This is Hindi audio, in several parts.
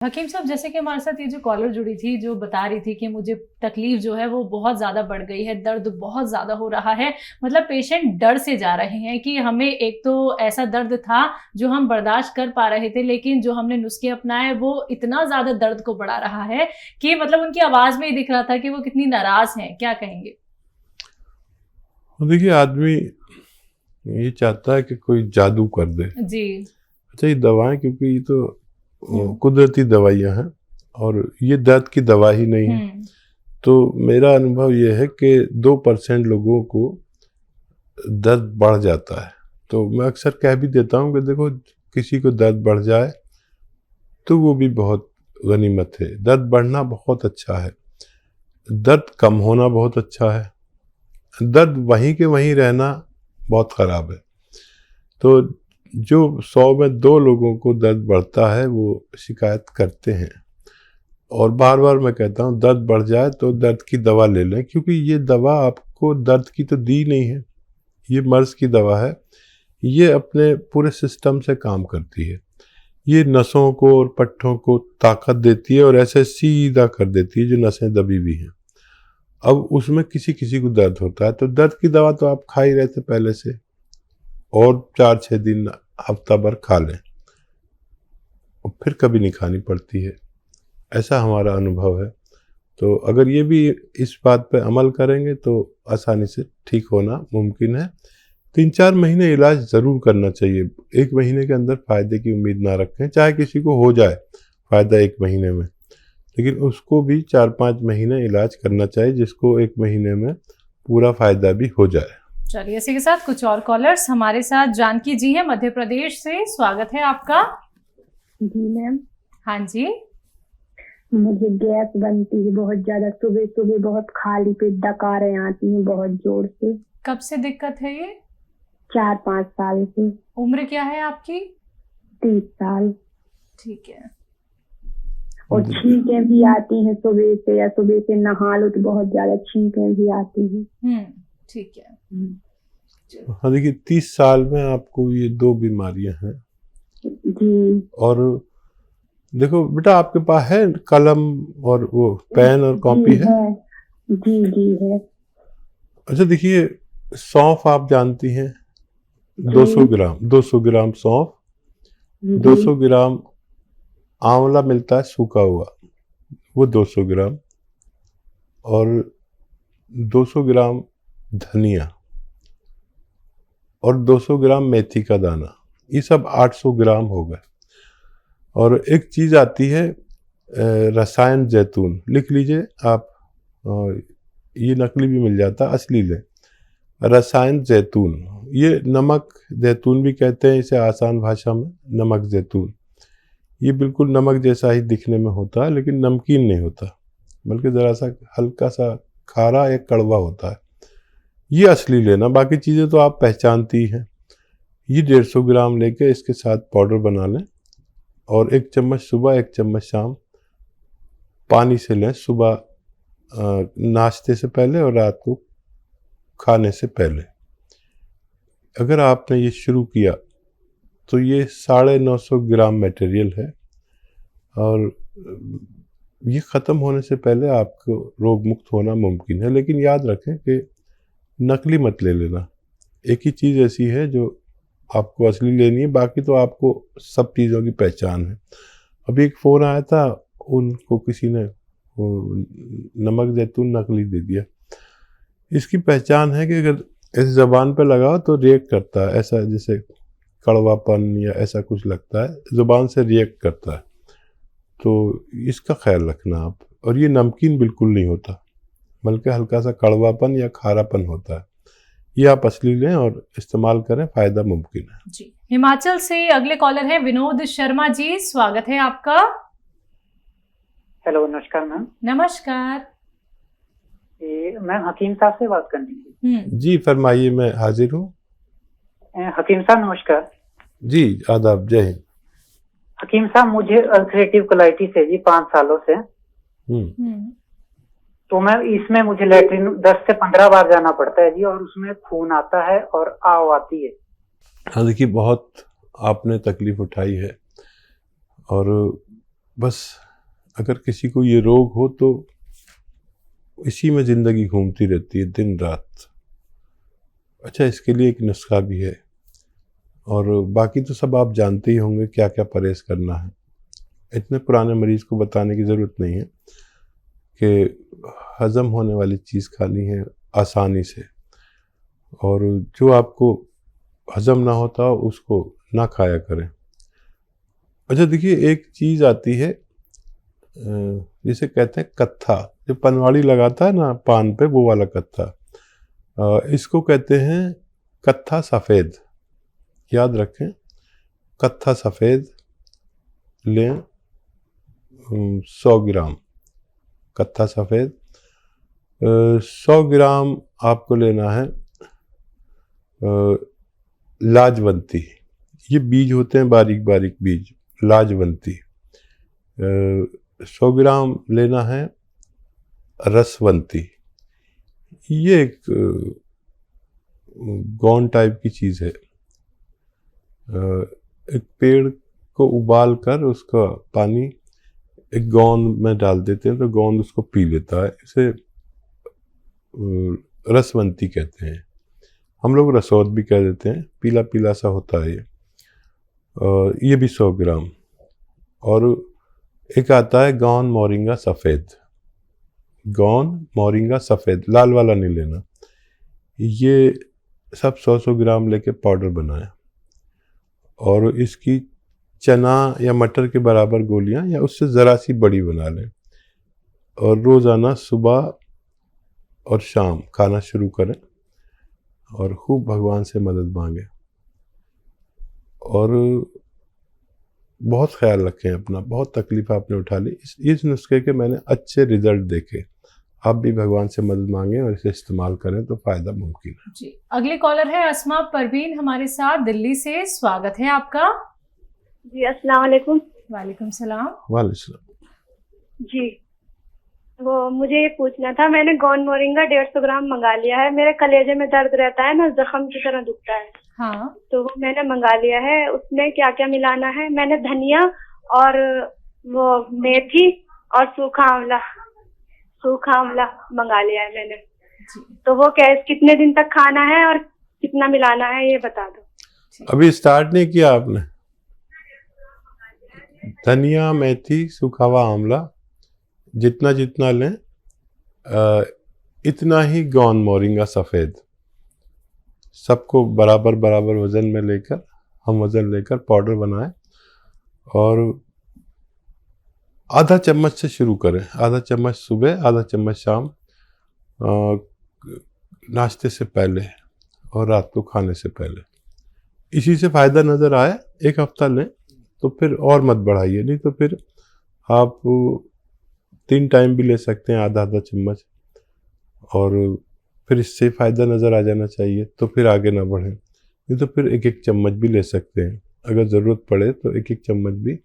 हकीम साहब, जैसे कि हमारे साथ ये जो कॉलर जुड़ी थी, जो बता रही थी कि मुझे तकलीफ जो है वो बहुत ज़्यादा बढ़ गई है, दर्द बहुत ज़्यादा हो रहा है। मतलब पेशेंट डर से जा रहे हैं कि हमें एक तो ऐसा दर्द था जो हम बर्दाश्त कर पा रहे थे, लेकिन जो हमने नुस्खे अपनाए वो इतना ज़्यादा दर्द को बढ़ा रहा है कि मतलब उनकी आवाज़ में ही दिख रहा था कि वो कितनी नाराज़ हैं। क्या कहेंगे? देखिए, आदमी ये चाहता है कि कोई जादू कर दे। जी। अच्छा, ये दवाएं क्योंकि ये तो कुदरती दवाइयां हैं और ये दर्द की दवा ही नहीं है। तो मेरा अनुभव ये है कि 2% लोगों को दर्द बढ़ जाता है। तो मैं अक्सर कह भी देता हूँ कि देखो, किसी को दर्द बढ़ जाए तो वो भी बहुत गनीमत है। दर्द बढ़ना बहुत अच्छा है, दर्द कम होना बहुत अच्छा है। दर्द वहीं के वहीं रहना बहुत ख़राब है। तो जो 100 में 2 लोगों को दर्द बढ़ता है वो शिकायत करते हैं। और बार बार मैं कहता हूँ, दर्द बढ़ जाए तो दर्द की दवा ले लें, क्योंकि ये दवा आपको दर्द की तो दी नहीं है, ये मर्ज की दवा है। ये अपने पूरे सिस्टम से काम करती है। ये नसों को और पट्टों को ताकत देती है और ऐसे सीधा कर देती है जो नसें दबी हुई हैं। अब उसमें किसी किसी को दर्द होता है, तो दर्द की दवा तो आप खा ही रहे थे पहले से, और 4-6 दिन हफ्ता भर खा लें और फिर कभी नहीं खानी पड़ती है। ऐसा हमारा अनुभव है। तो अगर ये भी इस बात पे अमल करेंगे तो आसानी से ठीक होना मुमकिन है। 3-4 महीने इलाज ज़रूर करना चाहिए। 1 महीने के अंदर फ़ायदे की उम्मीद ना रखें। चाहे किसी को हो जाए फ़ायदा 1 महीने में, लेकिन उसको भी 4-5 महीने इलाज करना चाहिए, जिसको 1 महीने में पूरा फ़ायदा भी हो जाए। चलिए, इसी के साथ कुछ और कॉलर्स हमारे साथ। जानकी जी हैं मध्य प्रदेश से, स्वागत है आपका। जी मैम। हाँ जी। मुझे गैस बनती है बहुत ज्यादा, सुबह सुबह बहुत खाली पेट डकारें आती हैं बहुत जोर से। कब से दिक्कत है ये? 4-5 साल से। उम्र क्या है आपकी? 30 साल। ठीक है। और छींकें भी आती हैं सुबह से, या सुबह से नहा लो तो बहुत ज्यादा छींकें भी आती हैं। ठीक है। हाँ, देखिए, 30 साल में आपको ये 2 बीमारियां हैं। जी। और देखो बेटा, आपके पास है कलम और वो पेन और कॉपी है? जी जी है। अच्छा, देखिए, सौंफ आप जानती हैं? 200 ग्राम सौंफ, 200 ग्राम आंवला मिलता है सूखा हुआ, वो 200 ग्राम, और 200 ग्राम धनिया, और 200 ग्राम मेथी का दाना। ये सब 800 ग्राम हो गए। और एक चीज़ आती है रसायन जैतून, लिख लीजिए आप। ये नकली भी मिल जाता, असली लें। रसायन जैतून, ये नमक जैतून भी कहते हैं इसे आसान भाषा में, नमक जैतून। ये बिल्कुल नमक जैसा ही दिखने में होता है, लेकिन नमकीन नहीं होता, बल्कि ज़रा सा हल्का सा खारा या कड़वा होता है। ये असली लेना, बाकी चीज़ें तो आप पहचानती हैं। ये 150 ग्राम लेके इसके साथ पाउडर बना लें, और 1 चम्मच सुबह 1 चम्मच शाम पानी से लें। सुबह नाश्ते से पहले और रात को खाने से पहले। अगर आपने ये शुरू किया तो ये 950 ग्राम मटेरियल है, और ये ख़त्म होने से पहले आपको रोग मुक्त होना मुमकिन है। लेकिन याद रखें कि नकली मत ले लेना। एक ही चीज़ ऐसी है जो आपको असली लेनी है, बाकी तो आपको सब चीज़ों की पहचान है। अभी एक फ़ोन आया था, उनको किसी ने वो नमक जैतून नकली दे दिया। इसकी पहचान है कि अगर इस ज़बान पे लगाओ तो रिएक्ट करता है, ऐसा जैसे कड़वापन या ऐसा कुछ लगता है, ज़ुबान से रिएक्ट करता है। तो इसका ख्याल रखना आप। और ये नमकीन बिल्कुल नहीं होता, बल्कि हल्का सा कड़वापन या खारापन होता है। ये आप असली लें और इस्तेमाल करें, फ़ायदा मुमकिन है जी। हिमाचल से अगले कॉलर हैं विनोद शर्मा जी, स्वागत है आपका। हेलो, नमस्कार मैम। नमस्कार। मैम, हकीम साहब से बात करनी थी। जी फरमाइए, मैं हाजिर हूँ। हकीम साहब नमस्कार। जी आदाब, जय हिंद। हकीम साहब, मुझे अल्सरेटिव कोलाइटिस है जी 5 सालों से। तो मैं इसमें मुझे लेटरिन 10 से 15 बार जाना पड़ता है जी, और उसमें खून आता है और आव आती है। हाँ, देखिए, बहुत आपने तकलीफ उठाई है, और बस अगर किसी को ये रोग हो तो इसी में ज़िंदगी घूमती रहती है दिन रात। अच्छा, इसके लिए एक नुस्खा भी है, और बाकी तो सब आप जानते ही होंगे क्या क्या परहेज़ करना है। इतने पुराने मरीज़ को बताने की ज़रूरत नहीं है कि हज़म होने वाली चीज़ खानी है आसानी से, और जो आपको हज़म ना होता हो उसको ना खाया करें। अच्छा देखिए, एक चीज़ आती है जिसे कहते हैं कत्था, जो पनवाड़ी लगाता है ना पान पे, वो वाला कत्था। इसको कहते हैं कत्था सफ़ेद। याद रखें, कत्था सफ़ेद लें 100 ग्राम। कत्था सफ़ेद 100 ग्राम आपको लेना है। लाजवंती, ये बीज होते हैं बारीक बारीक बीज, लाजवंती। 100 ग्राम लेना है रसवंती, ये एक गौन टाइप की चीज़ है। एक पेड़ को उबाल कर उसका पानी एक गोंद में डाल देते हैं तो गोंद उसको पी लेता है, इसे रसवंती कहते हैं। हम लोग रसौद भी कह देते हैं, पीला पीला सा होता है ये भी 100 ग्राम। और एक आता है गौन मोरिंगा सफ़ेद। गौन मोरिंगा सफ़ेद, लाल वाला नहीं लेना। ये सब 100 ग्राम लेके पाउडर बनाएं, और इसकी चना या मटर के बराबर गोलियां या उससे ज़रा सी बड़ी बना लें, और रोज़ाना सुबह और शाम खाना शुरू करें, और खूब भगवान से मदद मांगें, और बहुत ख्याल रखें अपना। बहुत तकलीफ आपने उठा ली, इस नुस्खे के मैंने अच्छे रिजल्ट देखे। आप भी भगवान से मदद मांगें और इसे इस्तेमाल करें तो फ़ायदा मुमकिन है जी। अगले कॉलर है अस्मा परवीन हमारे साथ दिल्ली से। स्वागत है आपका। जी अस्सलाम वालेकुम। वालेकुम सलाम। वालेकुम। जी, वो मुझे ये पूछना था, मैंने गौन मोरिंगा 150 ग्राम मंगा लिया है। मेरे कलेजे में दर्द रहता है ना, जख्म की तरह दुखता है। हाँ, तो वो मैंने मंगा लिया है। उसमें क्या क्या मिलाना है? मैंने धनिया और वो मेथी और सूखा आंवला मंगा लिया है मैंने। तो वो कितने दिन तक खाना है और कितना मिलाना है, ये बता दो। अभी स्टार्ट नहीं किया आपने? धनिया, मेथी, सूखा हुआ आंवला जितना जितना लें, इतना ही गौन मोरिंगा सफ़ेद, सबको बराबर बराबर वज़न में लेकर, हम वज़न लेकर पाउडर बनाएं, और आधा चम्मच से शुरू करें। आधा चम्मच सुबह, आधा चम्मच शाम, नाश्ते से पहले और रात को खाने से पहले। इसी से फ़ायदा नज़र आए, एक हफ्ता लें तो फिर और मत बढ़ाइए, नहीं तो फिर आप 3 टाइम भी ले सकते हैं आधा आधा चम्मच, और फिर इससे फ़ायदा नज़र आ जाना चाहिए तो फिर आगे ना बढ़ें। नहीं तो फिर एक एक चम्मच भी ले सकते हैं, अगर ज़रूरत पड़े तो एक एक चम्मच भी,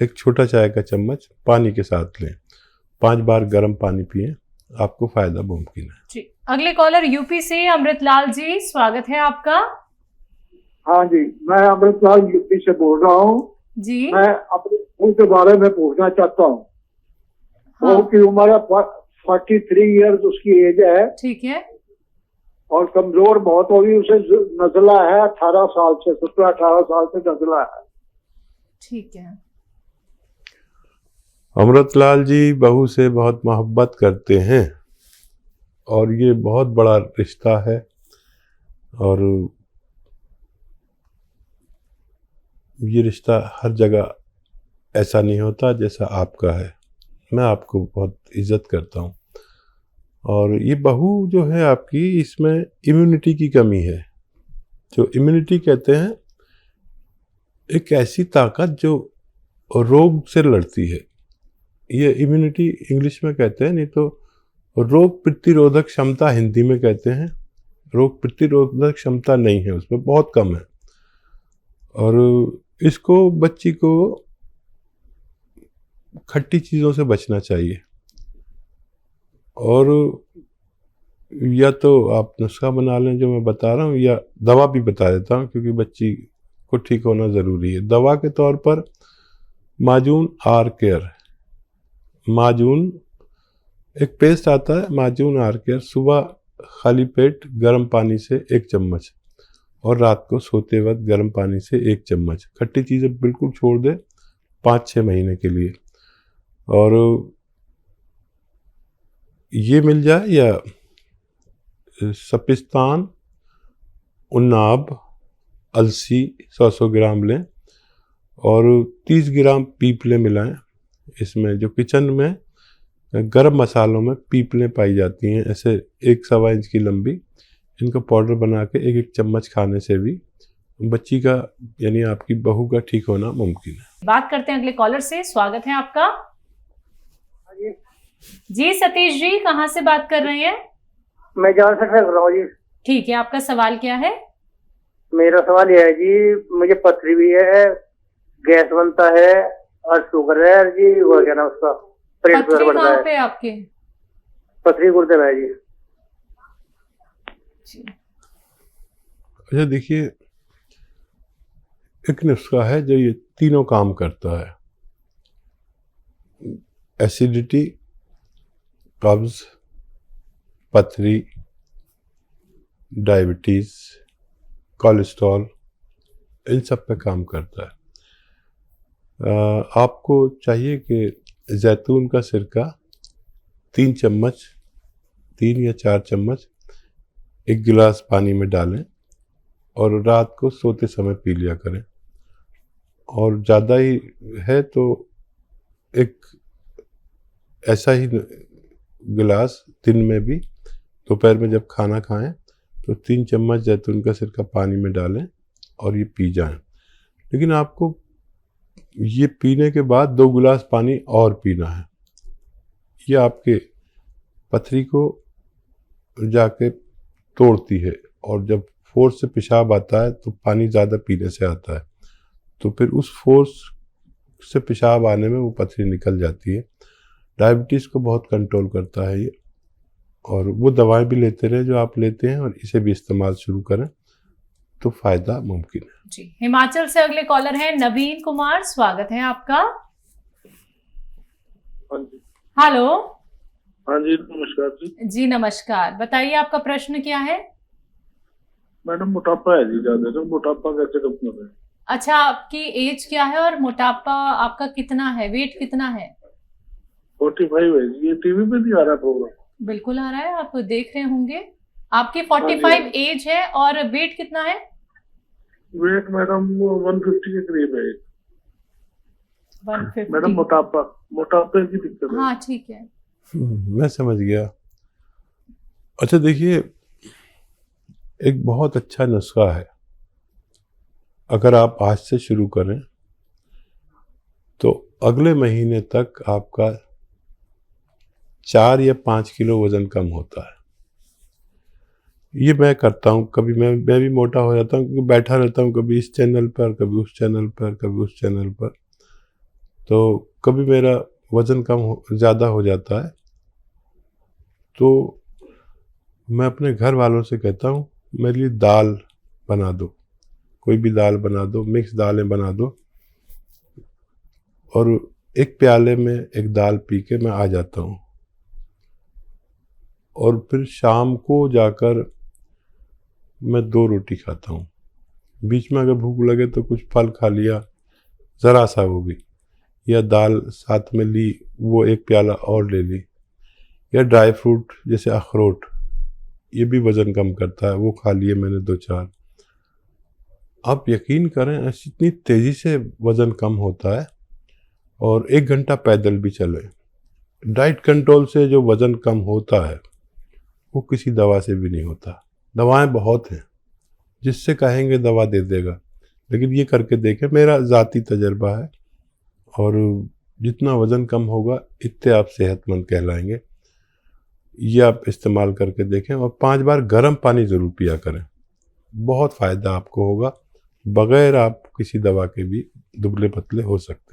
एक छोटा चाय का चम्मच पानी के साथ लें। 5 बार गर्म पानी पिएं, आपको फ़ायदा मुमकिन है जी। अगले कॉलर यूपी से अमृतलाल जी, स्वागत है आपका। हाँ जी, मैं अमृतलाल यूपी से बोल रहा हूँ जी। मैं अपने बहू के बारे में पूछना चाहता हूँ। हाँ। बहू की उम्र है 43 ईयर्स उसकी एज है। ठीक है। और कमजोर बहुत होगी, उसे नजला है 18 साल से, 17-18 साल से नजला है। ठीक है। अमृतलाल जी बहू से बहुत मोहब्बत करते हैं, और ये बहुत बड़ा रिश्ता है, और ये रिश्ता हर जगह ऐसा नहीं होता जैसा आपका है। मैं आपको बहुत इज्जत करता हूँ, और ये बहू जो है आपकी, इसमें इम्यूनिटी की कमी है। जो इम्यूनिटी कहते हैं, एक ऐसी ताकत जो रोग से लड़ती है, ये इम्यूनिटी इंग्लिश में कहते हैं, नहीं तो रोग प्रतिरोधक क्षमता हिंदी में कहते हैं। रोग प्रतिरोधक क्षमता नहीं है उसमें, बहुत कम है, और इसको बच्ची को खट्टी चीज़ों से बचना चाहिए, और या तो आप नुस्खा बना लें जो मैं बता रहा हूँ, या दवा भी बता देता हूँ, क्योंकि बच्ची को ठीक होना ज़रूरी है। दवा के तौर पर माजून आर केयर, माजून एक पेस्ट आता है, माजून आर केयर, सुबह खाली पेट गर्म पानी से 1 चम्मच और रात को सोते वक्त गर्म पानी से 1 चम्मच। खट्टी चीज़ें बिल्कुल छोड़ दे 5-6 महीने के लिए। और ये मिल जाए या सपिस्तान, उन्नाब, अलसी 100 ग्राम लें और 30 ग्राम पीपलें मिलाएं इसमें। जो किचन में गरम मसालों में पीपलें पाई जाती हैं, ऐसे 1-1.25 इंच की लंबी, इनका पाउडर बना के 1-1 चम्मच खाने से भी बच्ची का यानी आपकी बहू का ठीक होना मुमकिन है। बात करते हैं अगले कॉलर से। स्वागत है आपका। जी सतीश जी, कहाँ से बात कर रहे हैं? मैं जान सकता हूँ जी। ठीक है, आपका सवाल क्या है? मेरा सवाल यह है जी, मुझे पथरी भी है, गैस बनता है और शुगर है जी, वो क्या ना उसका पेट पथरी बढ़ता कहाँ है। पे आपके? पथरी गुर्दे में है जी। अच्छा देखिए, एक नुस्खा है जो ये तीनों काम करता है। एसिडिटी, कब्ज, पथरी, डायबिटीज, कोलेस्ट्रॉल, इन सब पे काम करता है। आपको चाहिए कि जैतून का सिरका 3 चम्मच, 3 या 4 चम्मच 1 गिलास पानी में डालें और रात को सोते समय पी लिया करें। और ज़्यादा ही है तो एक ऐसा ही गिलास दिन में भी, दोपहर में जब खाना खाएं तो 3 चम्मच जैतून का सिरका पानी में डालें और ये पी जाएं। लेकिन आपको ये पीने के बाद 2 गिलास पानी और पीना है। ये आपके पथरी को जाके तोड़ती है और जब फोर्स से पेशाब आता है तो पानी ज़्यादा पीने से आता है, तो फिर उस फोर्स से पेशाब आने में वो पथरी निकल जाती है। डायबिटीज़ को बहुत कंट्रोल करता है ये। और वो दवाएं भी लेते रहे जो आप लेते हैं और इसे भी इस्तेमाल शुरू करें तो फ़ायदा मुमकिन है। जी, हिमाचल से अगले कॉलर हैं नवीन कुमार। स्वागत है आपका। हेलो। हाँ जी, नमस्कार जी। जी नमस्कार, बताइए आपका प्रश्न क्या है? मैडम मोटापा है जी ज्यादा, तो मोटापा कैसे कम करें? अच्छा, आपकी एज क्या है और मोटापा आपका कितना है, वेट कितना है? 45 है जी। ये टीवी पे नहीं आ रहा प्रोग्राम? बिल्कुल आ रहा है, आप देख रहे होंगे। आपकी 45 एज है और वेट कितना है? वेट मैडम 150 के करीब है। 150। मैडम मोटापे की दिक्कत है। हाँ ठीक है, मैं समझ गया। अच्छा देखिए, एक बहुत अच्छा नुस्खा है। अगर आप आज से शुरू करें तो अगले महीने तक आपका 4 या 5 किलो वजन कम होता है। ये मैं करता हूँ। कभी मैं भी मोटा हो जाता हूँ क्योंकि बैठा रहता हूँ, कभी इस चैनल पर, कभी उस चैनल पर, कभी उस चैनल पर, तो कभी मेरा वज़न ज़्यादा हो जाता है। तो मैं अपने घर वालों से कहता हूँ मेरे लिए दाल बना दो, कोई भी दाल बना दो, मिक्स दालें बना दो, और एक प्याले में एक दाल पी के मैं आ जाता हूँ। और फिर शाम को जाकर मैं 2 रोटी खाता हूँ। बीच में अगर भूख लगे तो कुछ फल खा लिया, ज़रा सा वो भी, या दाल साथ में ली, वो एक प्याला और ले ली, या ड्राई फ्रूट जैसे अखरोट, ये भी वज़न कम करता है, वो खा लिए मैंने 2-4। आप यकीन करें ऐसी इतनी तेज़ी से वज़न कम होता है। और 1 घंटा पैदल भी चलें। डाइट कंट्रोल से जो वज़न कम होता है वो किसी दवा से भी नहीं होता। दवाएं बहुत हैं, जिससे कहेंगे दवा दे देगा, लेकिन ये करके देखें, मेरा ज़ाती तजर्बा है। और जितना वज़न कम होगा इतने आप सेहतमंद कहलाएंगे। ये आप इस्तेमाल करके देखें और 5 बार गर्म पानी ज़रूर पिया करें, बहुत फ़ायदा आपको होगा। बग़ैर आप किसी दवा के भी दुबले पतले हो सकते हैं।